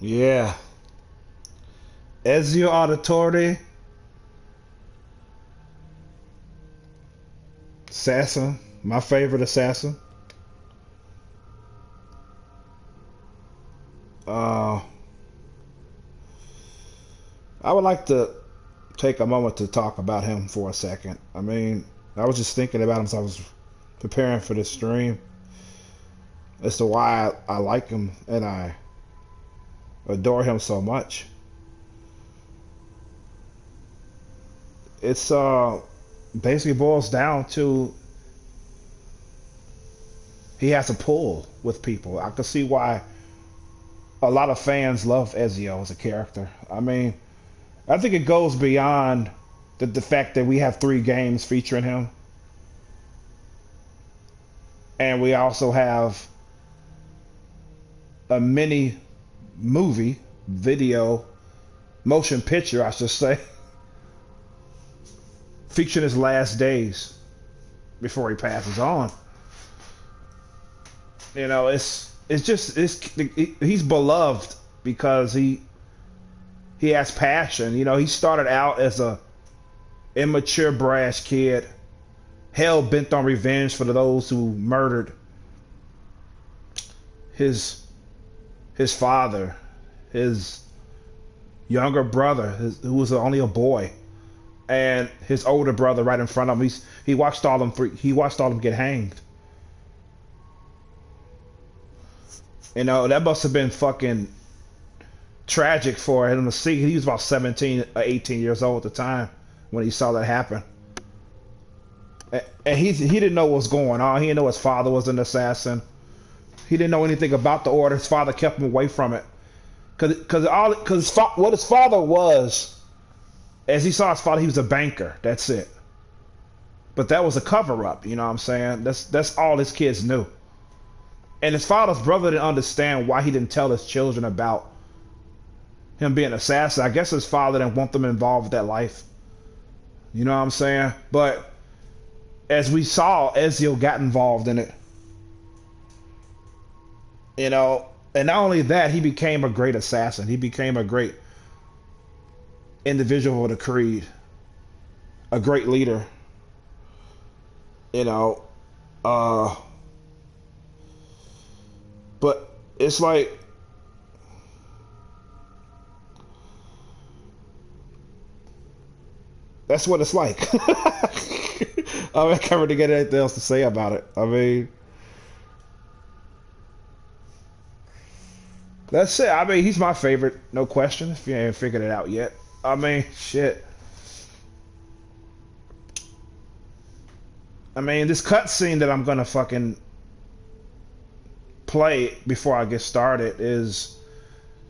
Yeah. Ezio Auditore, assassin, my favorite assassin. Uh, I would like to take a moment to talk about him for a second. I mean, I was just thinking about him as I was preparing for this stream as to why I like him and I adore him so much. It's basically boils down to he has a pull with people. I can see why a lot of fans love Ezio as a character. I mean, I think it goes beyond the fact that we have three games featuring him, and we also have a mini movie, video, motion picture, I should say, featuring his last days before he passes on. You know, it's just he's beloved because he has passion. You know, he started out as a immature, brash kid, hell bent on revenge for those who murdered his his father, his younger brother, who was only a boy, and his older brother right in front of him. He watched all them three. He watched all them get hanged. You know, that must have been fucking tragic for him to see. He was about 17 or 18 years old at the time when he saw that happen. And he didn't know what was going on. He didn't know his father was an assassin. He didn't know anything about the order. His father kept him away from it. Because what his father was, as he saw his father, he was a banker. That's it. But that was a cover up. You know what I'm saying? That's all his kids knew. And his father's brother didn't understand why he didn't tell his children about him being an assassin. I guess his father didn't want them involved with that life. You know what I'm saying? But as we saw, Ezio got involved in it. You know, and not only that, he became a great assassin. He became a great individual with a creed, a great leader. You know, uh, but it's like that's what it's like. I mean, I can't really get anything else to say about it. I mean, that's it. I mean, he's my favorite, no question. If you ain't figured it out yet, I mean, shit. I mean, this cutscene that I'm gonna fucking play before I get started is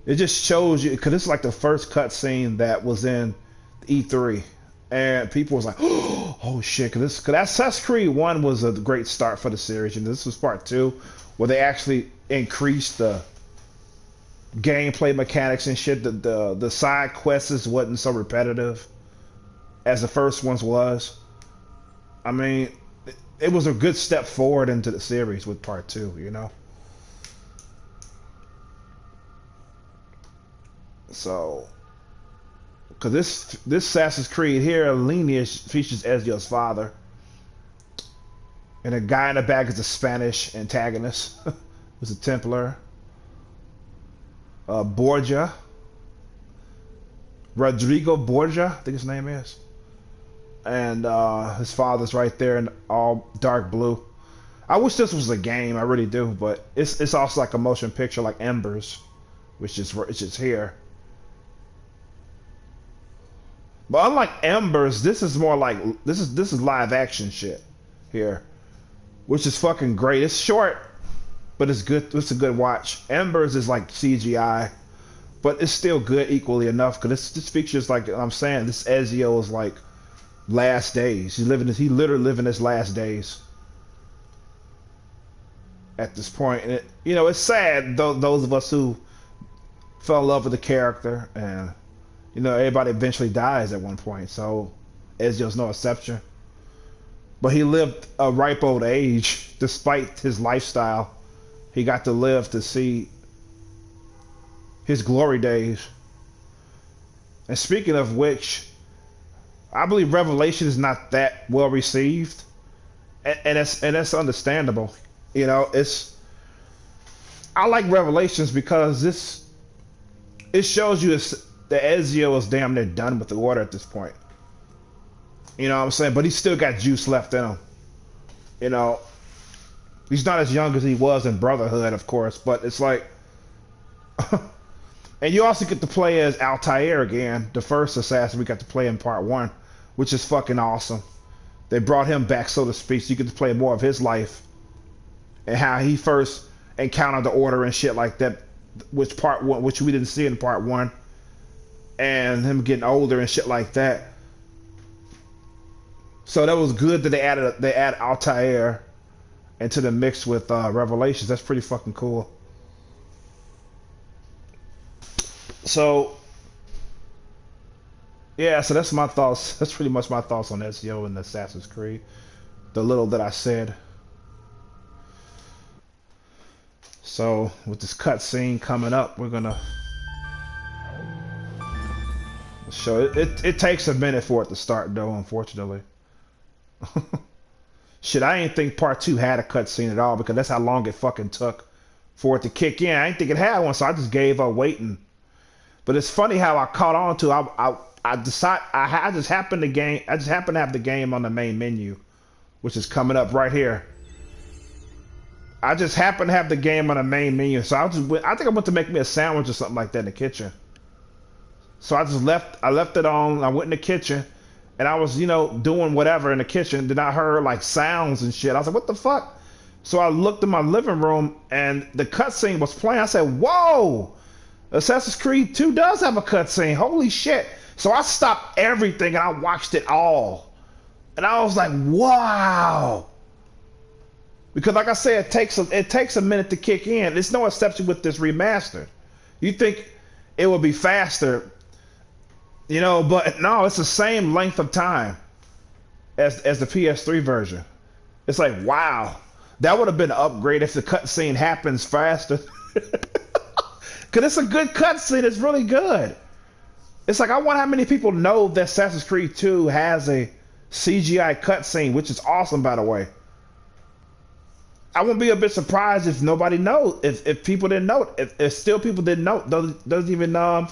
it just shows you because it's like the first cutscene that was in E3, and people was like, "Oh shit!" Because Assassin's Creed One was a great start for the series, and this was part two, where they actually increased the gameplay mechanics and shit. The side quests wasn't so repetitive as the first ones was. I mean, it was a good step forward into the series with part two. You know. So, because this Assassin's Creed here, lineage features Ezio's father, and a guy in the back is a Spanish antagonist, who's a Templar. Borgia, Rodrigo Borgia, I think his name is, and his father's right there in all dark blue. I wish this was a game, I really do, but it's also like a motion picture, like Embers, which is here. But unlike Embers, this is more like this is live action shit here, which is fucking great. It's short, but it's good. It's a good watch. Embers is like CGI, but it's still good equally enough because this features like I'm saying. This Ezio is like last days. He literally living his last days at this point, and it's sad. Those of us who fell in love with the character, and everybody eventually dies at one point. So Ezio's no exception. But he lived a ripe old age despite his lifestyle. He got to live to see his glory days. And speaking of which, I believe Revelation is not that well received, and that's understandable. You know, it's I like Revelations because it shows you that Ezio is damn near done with the order at this point. You know what I'm saying? But he's still got juice left in him. You know, he's not as young as he was in Brotherhood, of course, but it's like, and you also get to play as Altair again, the first assassin we got to play in part 1, which is fucking awesome. They brought him back, so to speak, so you get to play more of his life and how he first encountered the order and shit like that, which part 1, which we didn't see in part 1, and him getting older and shit like that. So that was good that they add Altair into the mix with Revelations. That's pretty fucking cool. So yeah, so that's my thoughts. That's pretty much my thoughts on Ezio and Assassin's Creed. The little that I said. So with this cutscene coming up, we're gonna show it. It takes a minute for it to start, though, unfortunately. Shit, I didn't think part 2 had a cutscene at all because that's how long it fucking took for it to kick in. I didn't think it had one, so I just gave up waiting. But it's funny how I caught on to. I just happened to have the game on the main menu, which is coming up right here. I just happened to have the game on the main menu, so I think I went to make me a sandwich or something like that in the kitchen. So I left it on. I went in the kitchen, and I was, doing whatever in the kitchen. Then I heard like sounds and shit. I was like, what the fuck? So I looked in my living room, and the cutscene was playing. I said, whoa! Assassin's Creed 2 does have a cutscene. Holy shit! So I stopped everything and I watched it all, and I was like, wow! Because like I said, it takes a minute to kick in. It's no exception with this remaster. You think it would be faster, but no, it's the same length of time as the PS3 version. It's like, wow, that would have been an upgrade if the cutscene happens faster. Because it's a good cutscene. It's really good. It's like, I wonder how many people know that Assassin's Creed 2 has a CGI cutscene, which is awesome, by the way. I wouldn't be a bit surprised if nobody knows, if people didn't know, if still people didn't know, doesn't even know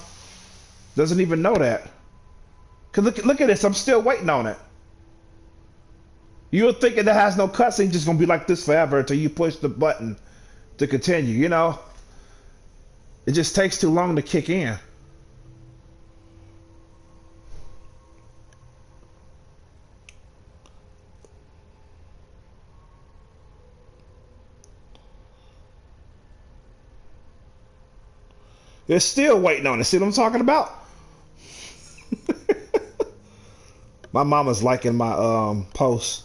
that. Cause look at this, I'm still waiting on it. You're thinking that has no cutscene, just gonna be like this forever until you push the button to continue. It just takes too long to kick in. They're still waiting on it. See what I'm talking about? My mama's liking my post.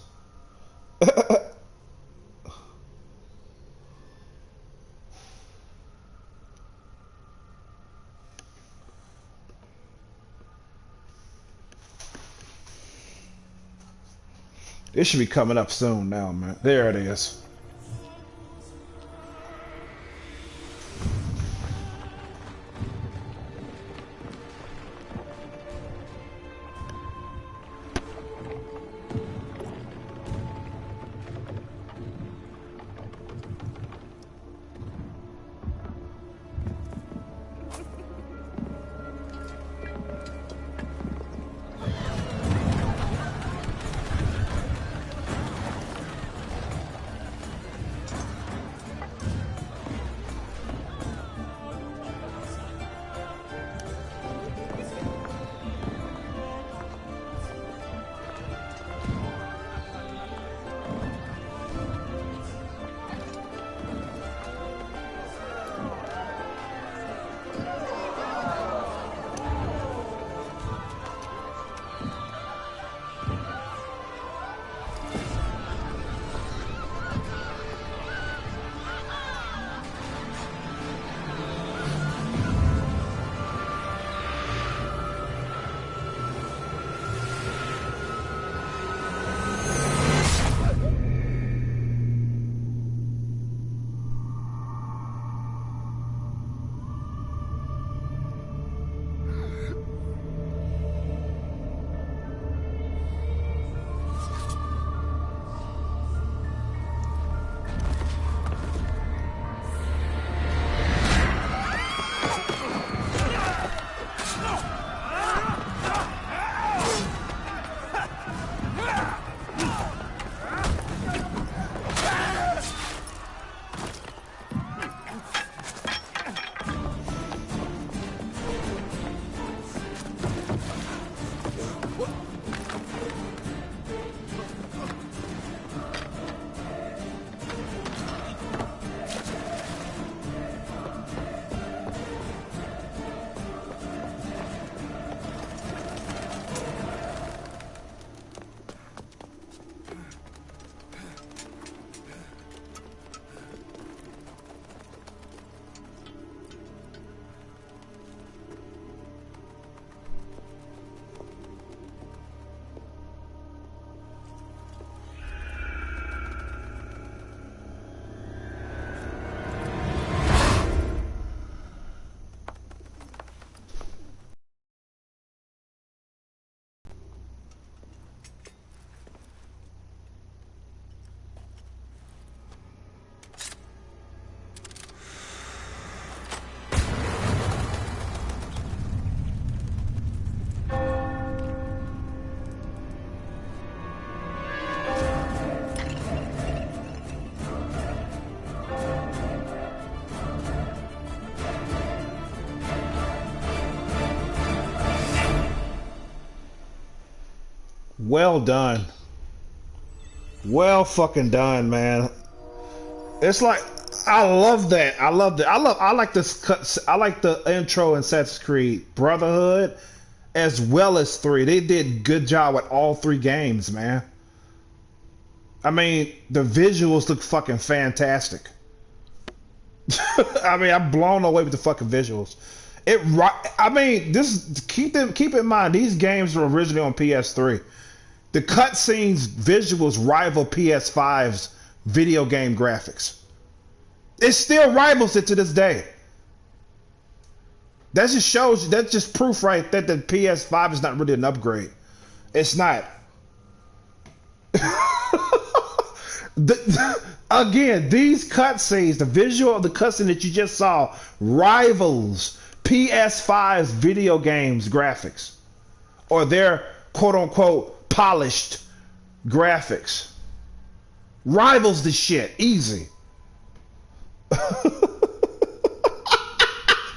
It should be coming up soon now, man. There it is. Well done. Well fucking done, man. It's like I love that. I love that. I like this cut. I like the intro in Assassin's Creed Brotherhood as well as 3. They did good job with all 3 games, man. I mean, the visuals look fucking fantastic. I mean, I'm blown away with the fucking visuals. I mean, keep in mind these games were originally on PS3. The cutscenes visuals rival PS5's video game graphics. It still rivals it to this day. That just shows you, that's just proof right that the PS5 is not really an upgrade. It's not. Again, these cutscenes, the visual of the cutscene that you just saw, rivals PS5's video games graphics, or their quote unquote polished graphics. Rivals the shit, easy.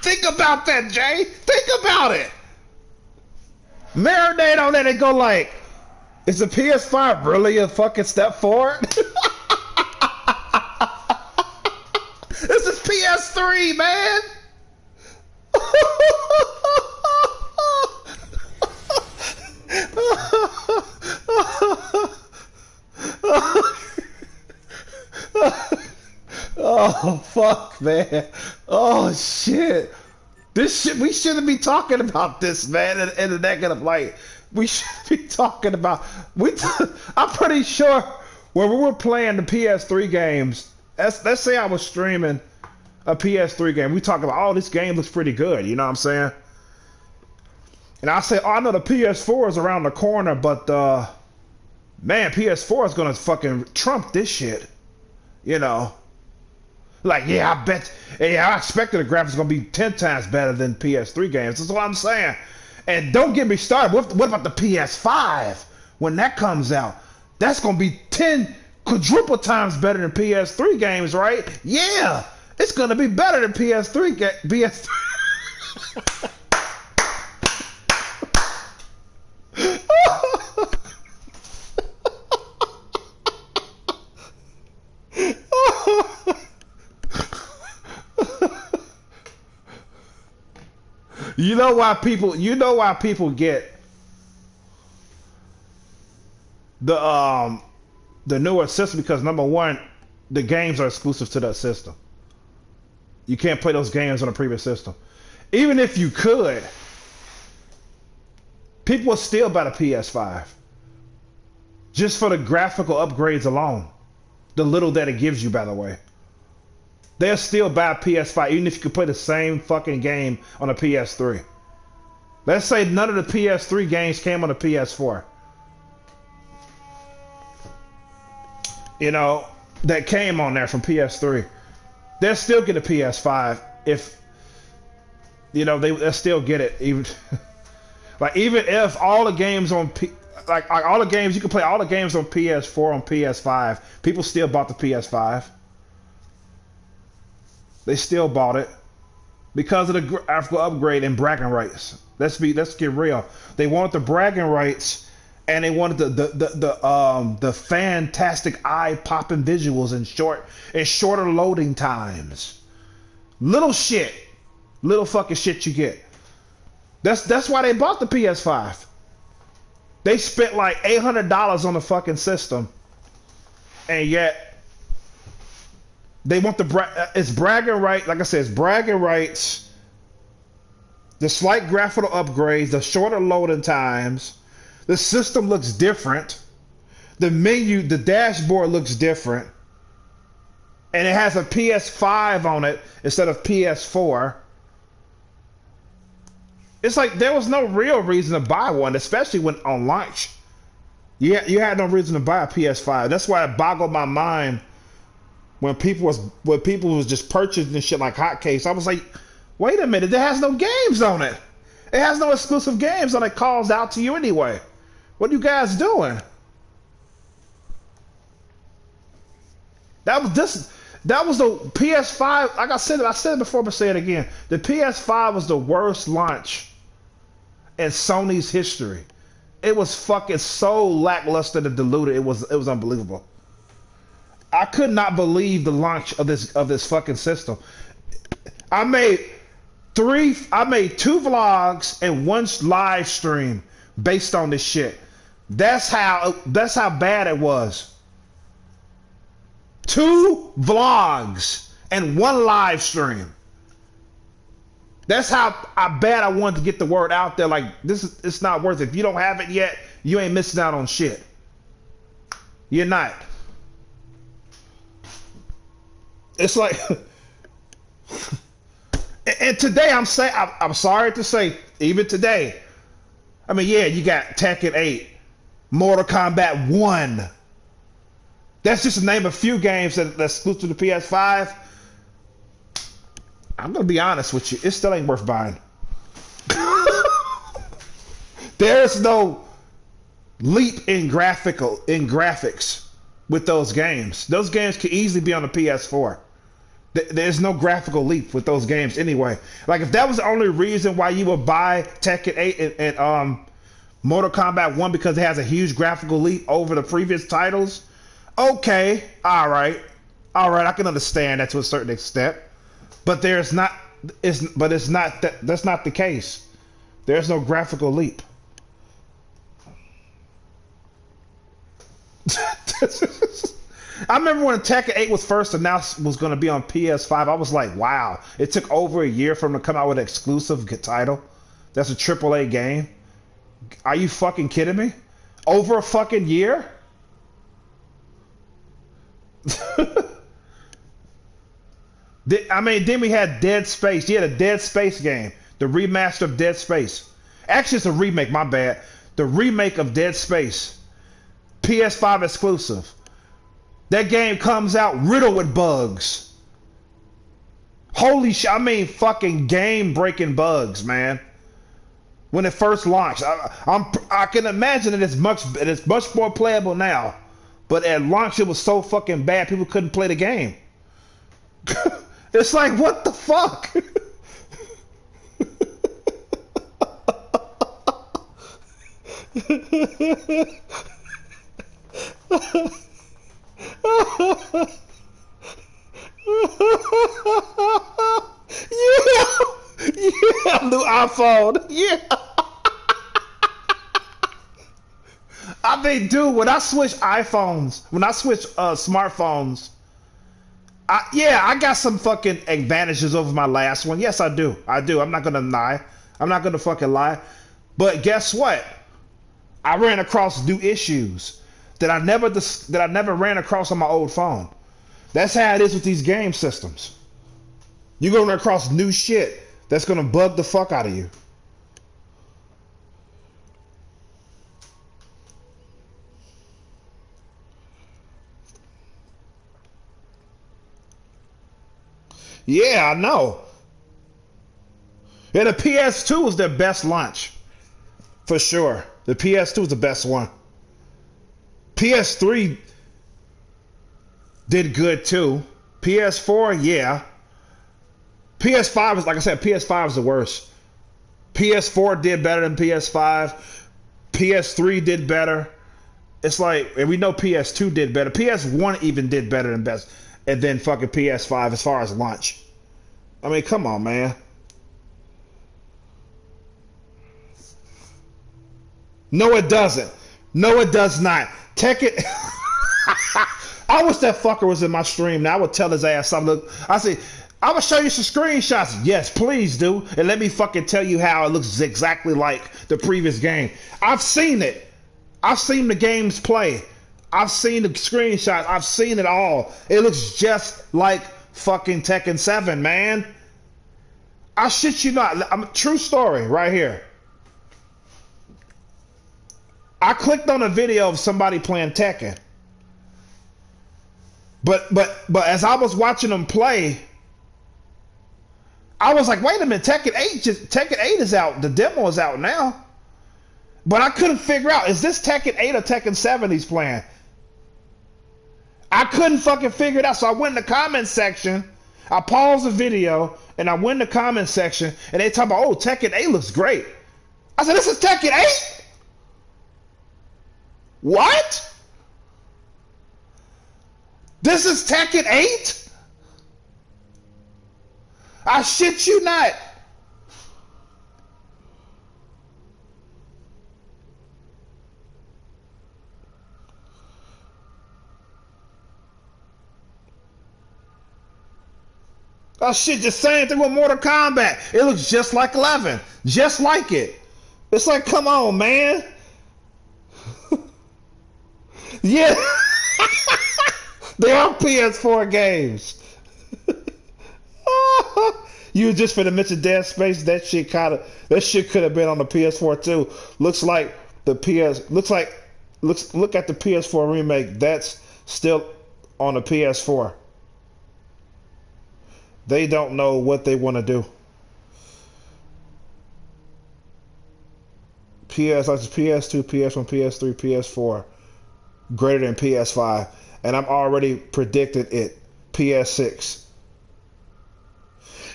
Think about that, Jay. Think about it. Marinate on that and go like, is the PS5 really a fucking step forward? This is PS3, man. Oh fuck, man. Oh shit. This shit, we shouldn't be talking about this, man, in a negative light. We should be talking about I'm pretty sure when we were playing the PS3 games, let's say I was streaming a PS3 game, we talk about, oh, this game looks pretty good, you know what I'm saying? And I say, oh, I know the PS4 is around the corner, but man, PS4 is gonna fucking trump this shit. You know? Like, yeah, I expected the graphics gonna be 10 times better than PS3 games. That's what I'm saying. And don't get me started. What about the PS5 when that comes out? That's gonna be 10 quadruple times better than PS3 games, right? Yeah, it's gonna be better than PS3. You know why people get the newer system? Because number one, the games are exclusive to that system. You can't play those games on a previous system. Even if you could, people will still buy the PS5 just for the graphical upgrades alone. The little that it gives you, by the way. They'll still buy a PS5 even if you could play the same fucking game on a PS3. Let's say none of the PS3 games came on the PS4. You know, that came on there from PS3. They'll still get a PS5 if, you know, they'll still get it. Even if all the games on all the games, you can play all the games on PS4 on PS5, people still bought the PS5. They still bought it because of the graphical upgrade and bragging rights. Let's get real. They wanted the bragging rights, and they wanted the fantastic eye-popping visuals and shorter loading times. Little fucking shit you get. That's why they bought the PS5. They spent like $800 on the fucking system, and yet. They want it's bragging rights. Like I said, it's bragging rights. The slight graphical upgrades, the shorter loading times. The system looks different. The menu, the dashboard looks different. And it has a PS5 on it instead of PS4. It's like there was no real reason to buy one, especially when on launch. You had no reason to buy a PS5. That's why it boggled my mind. When people was just purchasing shit like hotcakes, I was like, wait a minute, it has no games on it. It has no exclusive games on it. Calls out to you anyway. What are you guys doing? That was the PS5. Like I said it before, but say it again. The PS5 was the worst launch in Sony's history. It was fucking so lackluster and diluted. It was unbelievable. I could not believe the launch of this fucking system. I made I made 2 vlogs and 1 live stream based on this shit. That's how bad it was. 2 vlogs and 1 live stream. That's how bad I wanted to get the word out there. Like, it's not worth it. If you don't have it yet, you ain't missing out on shit. You're not. It's like, and today I'm sorry to say, even today, I mean, yeah, you got Tekken 8, Mortal Kombat 1. That's just to name a few games that's exclusive to the PS5. I'm gonna be honest with you, it still ain't worth buying. There's no leap in graphics with those games. Those games could easily be on the PS4. There's no graphical leap with those games anyway. Like, if that was the only reason why you would buy Tekken 8 and Mortal Kombat 1 because it has a huge graphical leap over the previous titles, okay, all right, I can understand that to a certain extent. But that's not the case. There's no graphical leap. I remember when Tekken 8 was first announced was going to be on PS5. I was like, wow. It took over a year for them to come out with an exclusive title. That's a AAA game. Are you fucking kidding me? Over a fucking year? I mean, then we had Dead Space. You had a Dead Space game. The remaster of Dead Space. Actually, it's a remake, my bad. The remake of Dead Space. PS5 exclusive. That game comes out riddled with bugs. Holy shit, I mean fucking game-breaking bugs, man. When it first launched. I can imagine it is much more playable now. But at launch, it was so fucking bad, people couldn't play the game. It's like, what the fuck? Yeah, new iPhone. Yeah. I mean, dude, when I switch smartphones, I got some fucking advantages over my last one. Yes, I do. I'm not gonna lie. I'm not gonna fucking lie. But guess what? I ran across new issues that I never ran across on my old phone. That's how it is with these game systems. You're gonna run across new shit that's gonna bug the fuck out of you. Yeah, I know. And the PS2 was their best launch. For sure. The PS2 was the best one. PS3 did good too. PS4, yeah. PS5 was, like I said, PS5 was the worst. PS4 did better than PS5. PS3 did better. It's like, and we know PS2 did better. PS1 even did better than best. And then fucking PS5 as far as launch. I mean, come on, man. No, it doesn't. No, it does not. Tekken. I wish that fucker was in my stream. Now I would tell his ass something. I say, I will show you some screenshots. Yes, please do. And let me fucking tell you how it looks exactly like the previous game. I've seen it. I've seen the games play. I've seen the screenshots. I've seen it all. It looks just like fucking Tekken 7, man. I shit you not. True story right here. I clicked on a video of somebody playing Tekken. But as I was watching them play, I was like, wait a minute, Tekken 8 is out. The demo is out now. But I couldn't figure out, is this Tekken 8 or Tekken 7 he's playing? I couldn't fucking figure it out. So I went in the comment section. I paused the video and I went in the comment section and they talk about, oh, Tekken 8 looks great. I said, this is Tekken 8? What? This is Tekken 8? I shit you not. Oh shit, the same thing with Mortal Kombat. It looks just like 11. Just like it. It's like, come on, man. Yeah. They are PS4 games. You were just finna mention Dead Space. That shit could have been on the PS4 too. Looks like the PS look at the PS4 remake. That's still on the PS4. They don't know what they want to do. PS2, PS1, PS3, PS4, greater than PS5, and I'm already predicted it. PS6.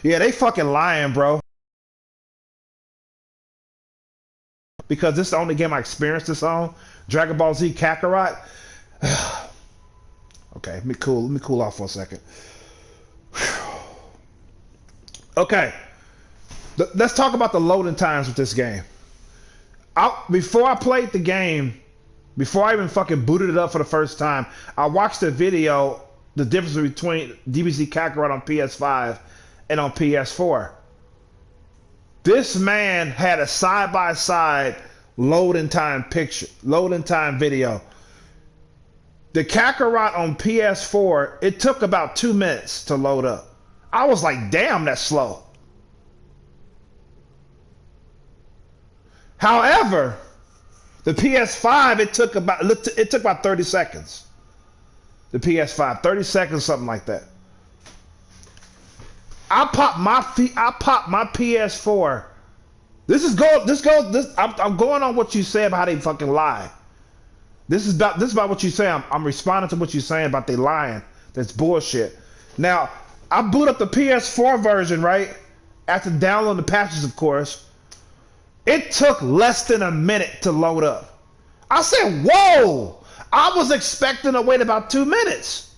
Yeah, they fucking lying, bro. Because this is the only game I experienced this on. Dragon Ball Z Kakarot. Okay, let me cool off for a second. Okay, let's talk about the loading times with this game. Before I played the game, before I even fucking booted it up for the first time, I watched the video, the difference between DBZ Kakarot on PS5 and on PS4. This man had a side-by-side loading time video. The Kakarot on PS4, it took about 2 minutes to load up. I was like, damn, that's slow. However, the PS5, it took about 30 seconds. The PS5, 30 seconds, something like that. I popped my PS4. I'm going on what you say about how they fucking lie. This is about what you say. I'm responding to what you're saying about they lying. That's bullshit. Now, I boot up the PS4 version, right? After downloading the patches, of course. It took less than a minute to load up. I said, whoa! I was expecting to wait about 2 minutes.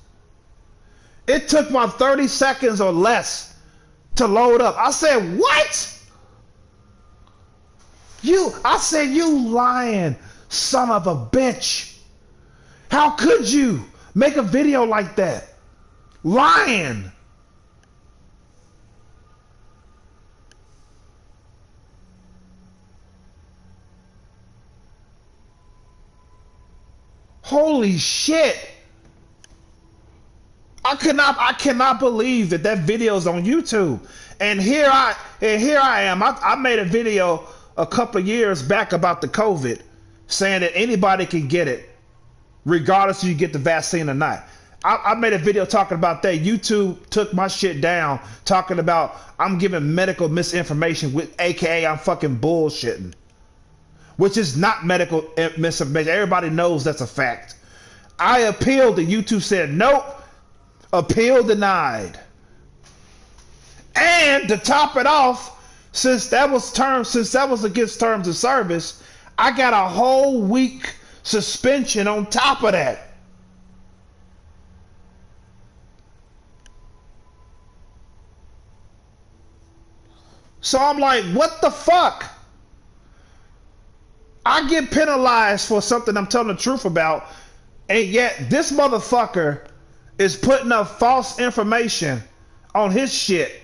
It took about 30 seconds or less to load up. I said, what? I said, you lying son of a bitch. How could you make a video like that? Lying. Holy shit. I cannot believe that video is on YouTube. And here I am. I made a video a couple of years back about the COVID, saying that anybody can get it, regardless if you get the vaccine or not. I made a video talking about that. YouTube took my shit down, talking about I'm giving medical misinformation, with AKA I'm fucking bullshitting. Which is not medical misinformation. Everybody knows that's a fact. I appealed and YouTube said nope. Appeal denied. And to top it off, since that was against terms of service, I got a whole week suspension on top of that. So I'm like, what the fuck? I get penalized for something I'm telling the truth about, and yet this motherfucker is putting up false information on his shit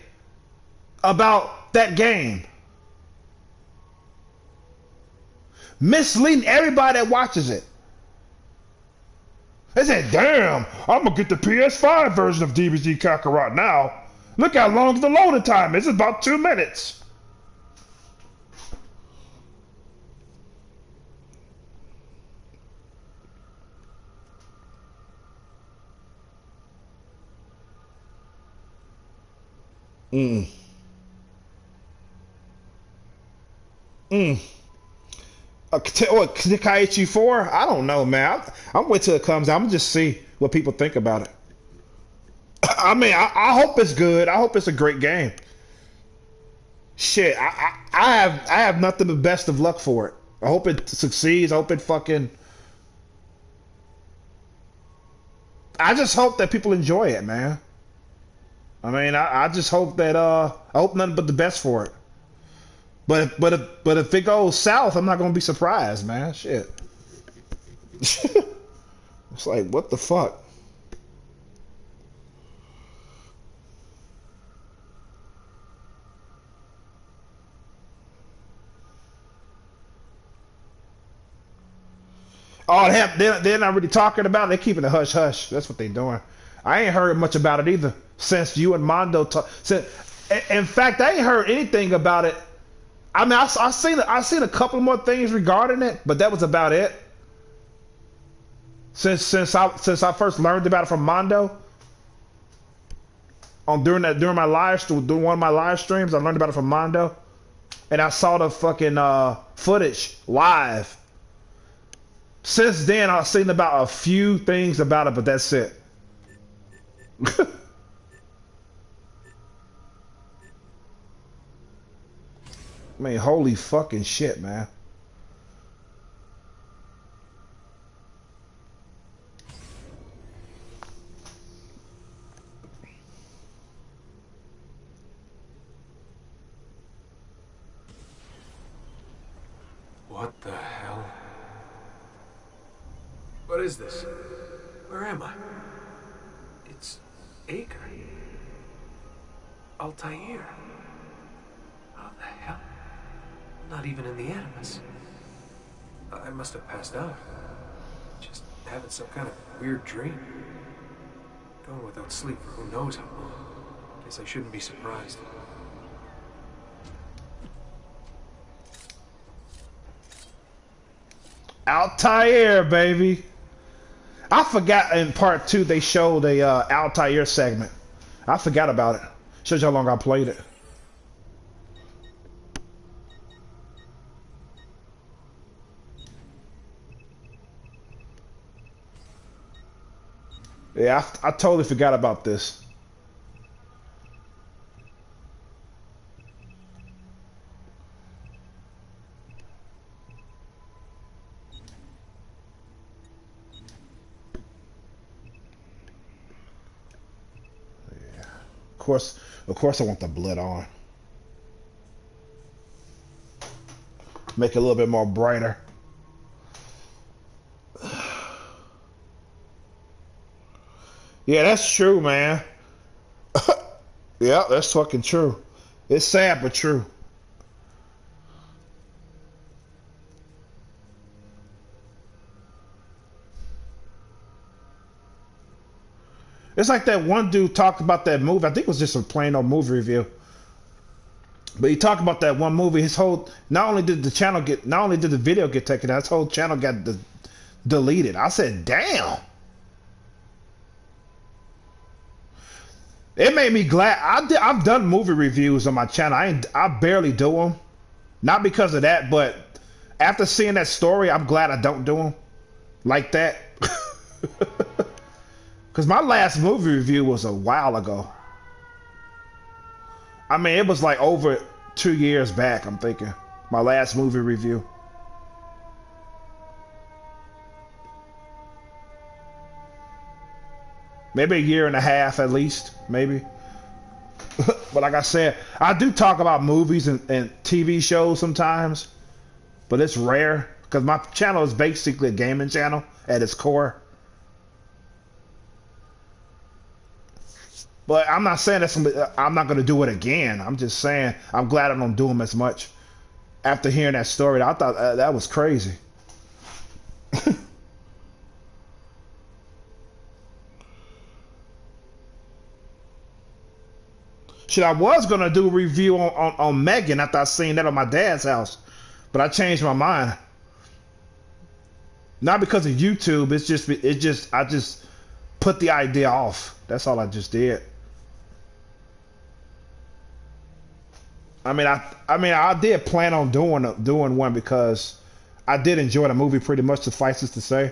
about that game. Misleading everybody that watches it. They said, damn, I'm gonna get the PS5 version of DBZ Kakarot now. Look how long the loading time is. It's about 2 minutes. Mm. Kaiichi 4? I don't know, man. I'm wait till it comes out. I'm gonna just see what people think about it. I mean, I hope it's good. I hope it's a great game. Shit, I have nothing but best of luck for it. I hope it succeeds. I hope it fucking I just hope that people enjoy it, man. I mean, I just hope that I hope nothing but the best for it. But if it goes south, I'm not gonna be surprised, man. Shit. It's like, what the fuck? Oh, they're not really talking about it. They're keeping it hush hush. That's what they're doing. I ain't heard much about it either since you and Mondo talk. In fact, I ain't heard anything about it. I mean, I seen a couple more things regarding it, but that was about it. Since I first learned about it from Mondo on during one of my live streams, I learned about it from Mondo, and I saw the fucking footage live. Since then, I've seen about a few things about it, but that's it. I mean, holy fucking shit, man. What the hell? What is this? Where am I? It's Acre. Altair. How the hell? I'm not even in the Animus. I must have passed out. Just having some kind of weird dream. Going without sleep for who knows how long. Guess I shouldn't be surprised. Altair, baby. I forgot in part 2 they showed a Altair segment. I forgot about it. Shows you how long I played it. Yeah, I totally forgot about this. Of course, I want the blood on. Make it a little bit more brighter. Yeah, that's true, man. Yeah, that's fucking true. It's sad, but true. It's like that one dude talked about that movie. I think it was just a plain old movie review. But he talked about that one movie. His whole not only did the video get taken down, his whole channel got deleted. I said, damn. It made me glad. I've done movie reviews on my channel. I barely do them, not because of that, but after seeing that story, I'm glad I don't do them like that. Because my last movie review was a while ago. I mean, it was like over 2 years back, I'm thinking. My last movie review. Maybe a year and a half at least, maybe. But like I said, I do talk about movies and TV shows sometimes. But it's rare. Because my channel is basically a gaming channel at its core. But I'm not saying I'm not going to do it again. I'm just saying I'm glad I don't do them as much. After hearing that story, I thought that was crazy. Shit, I was going to do a review on Megan after I seen that on my dad's house. But I changed my mind. Not because of YouTube. I just put the idea off. That's all I just did. I mean, I did plan on doing one because I did enjoy the movie pretty much, suffices to say.